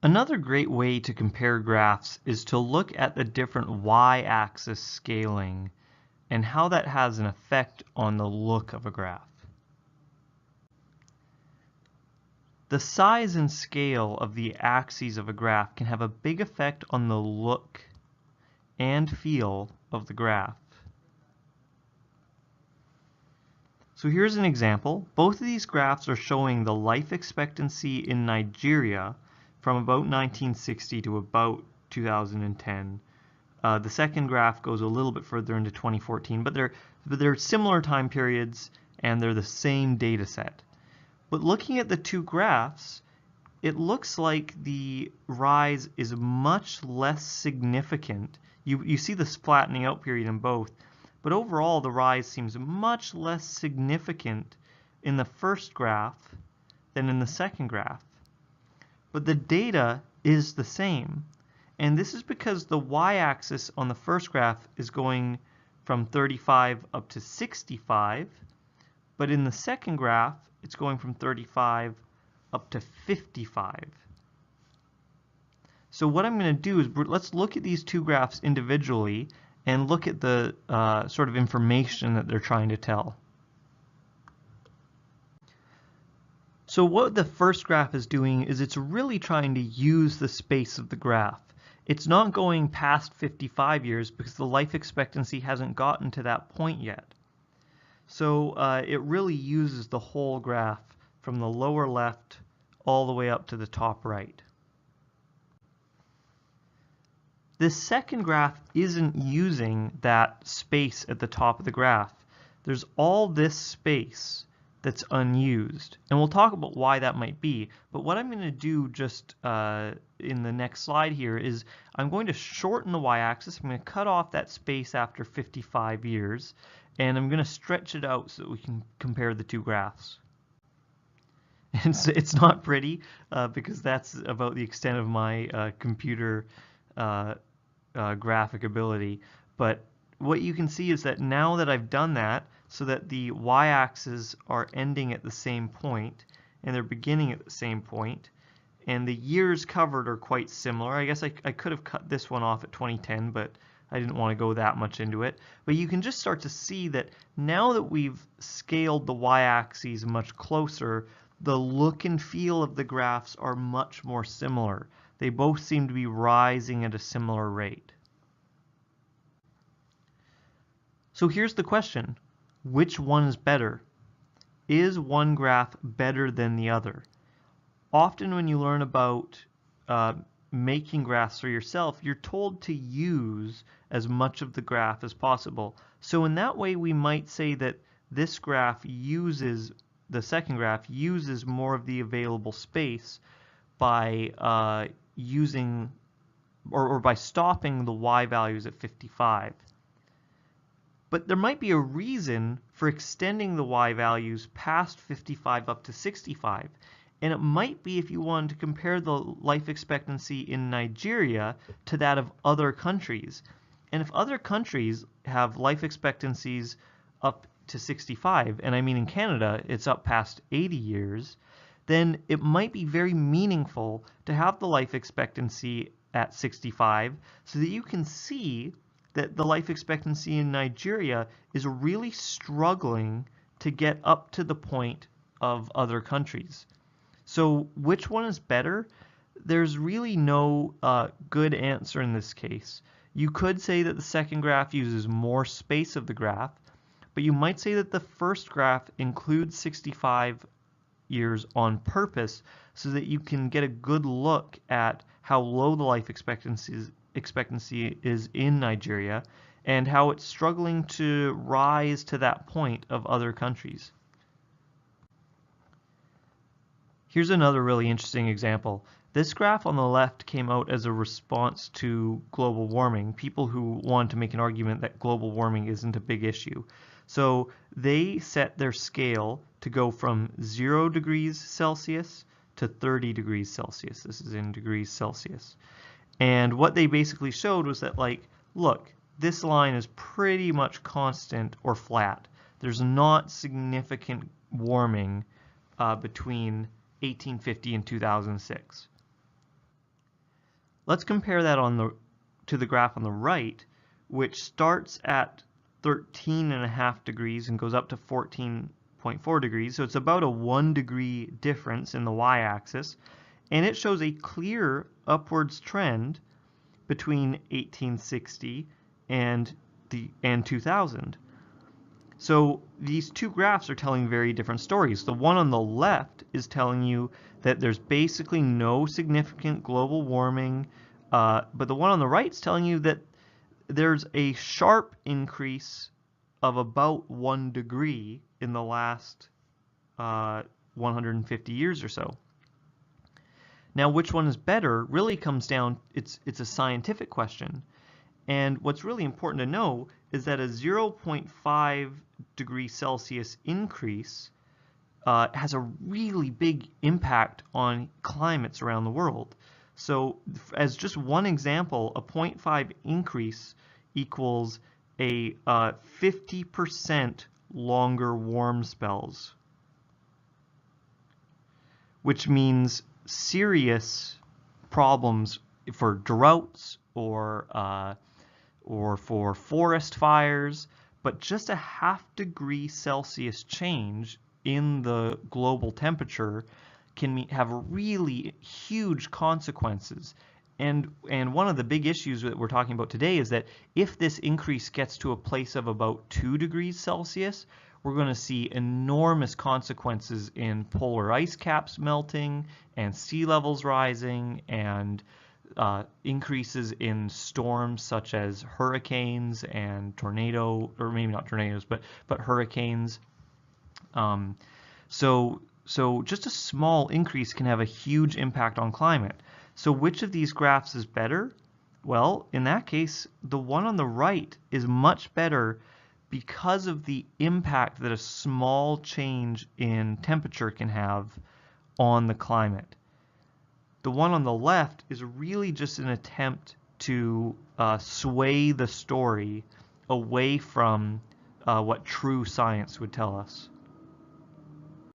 Another great way to compare graphs is to look at the different y-axis scaling and how that has an effect on the look of a graph. The size and scale of the axes of a graph can have a big effect on the look and feel of the graph. So here's an example. Both of these graphs are showing the life expectancy in Nigeria from about 1960 to about 2010. The second graph goes a little bit further into 2014, but they're similar time periods and they're the same data set. But looking at the two graphs, it looks like the rise is much less significant. You see this flattening out period in both, but overall the rise seems much less significant in the first graph than in the second graph. But the data is the same. And this is because the y-axis on the first graph is going from 35 up to 65, but in the second graph, it's going from 35 up to 55. So what I'm going to do is let's look at these two graphs individually and look at the sort of information that they're trying to tell. So what the first graph is doing is it's really trying to use the space of the graph. It's not going past 55 years because the life expectancy hasn't gotten to that point yet. So it really uses the whole graph from the lower left all the way up to the top right. This second graph isn't using that space at the top of the graph. There's all this space that's unused. And we'll talk about why that might be. But what I'm going to do just in the next slide here is I'm going to shorten the y-axis. I'm going to cut off that space after 55 years. And I'm going to stretch it out so that we can compare the two graphs. And it's not pretty because that's about the extent of my computer graphic ability. But what you can see is that now that I've done that, so that the y-axes are ending at the same point and they're beginning at the same point, and the years covered are quite similar. I guess I could have cut this one off at 2010, but I didn't want to go that much into it. But you can just start to see that now that we've scaled the y-axes much closer, the look and feel of the graphs are much more similar. They both seem to be rising at a similar rate. So here's the question. Which one is better? Is one graph better than the other? Often when you learn about making graphs for yourself, you're told to use as much of the graph as possible. So in that way, we might say that this graph uses, the second graph uses more of the available space by using or by stopping the y values at 55. But there might be a reason for extending the y values past 55 up to 65. And it might be if you wanted to compare the life expectancy in Nigeria to that of other countries. And if other countries have life expectancies up to 65, and I mean in Canada it's up past 80 years, then it might be very meaningful to have the life expectancy at 65 so that you can see that the life expectancy in Nigeria is really struggling to get up to the point of other countries. So which one is better? There's really no good answer in this case. You could say that the second graph uses more space of the graph, but you might say that the first graph includes 65 years on purpose so that you can get a good look at how low the life expectancy is in Nigeria and how it's struggling to rise to that point of other countries. Here's another really interesting example. This graph on the left came out as a response to global warming, people who wanted to make an argument that global warming isn't a big issue. So they set their scale to go from 0 degrees Celsius to 30 degrees Celsius. This is in degrees Celsius. And what they basically showed was that, like, look, this line is pretty much constant or flat. There's not significant warming between 1850 and 2006. let's compare that to the graph on the right, which starts at 13.5 degrees and goes up to 14.4 degrees. So it's about a 1 degree difference in the y-axis, and it shows a clear upwards trend between 1860 and 2000. So these two graphs are telling very different stories. The one on the left is telling you that there's basically no significant global warming, but the one on the right is telling you that there's a sharp increase of about 1 degree in the last 150 years or so. Now, which one is better really comes down, it's a scientific question. And what's really important to know is that a 0.5 degrees Celsius increase has a really big impact on climates around the world. So as just one example, a 0.5 increase equals a 50% longer warm spells, which means serious problems for droughts or for forest fires, but just a 0.5 degree Celsius change in the global temperature can have really huge consequences. And one of the big issues that we're talking about today is that if this increase gets to a place of about 2 degrees Celsius, we're going to see enormous consequences in polar ice caps melting and sea levels rising and increases in storms such as hurricanes and tornado, or maybe not tornadoes, but hurricanes. So just a small increase can have a huge impact on climate. So which of these graphs is better? Well, in that case, the one on the right is much better because of the impact that a small change in temperature can have on the climate. The one on the left is really just an attempt to sway the story away from what true science would tell us.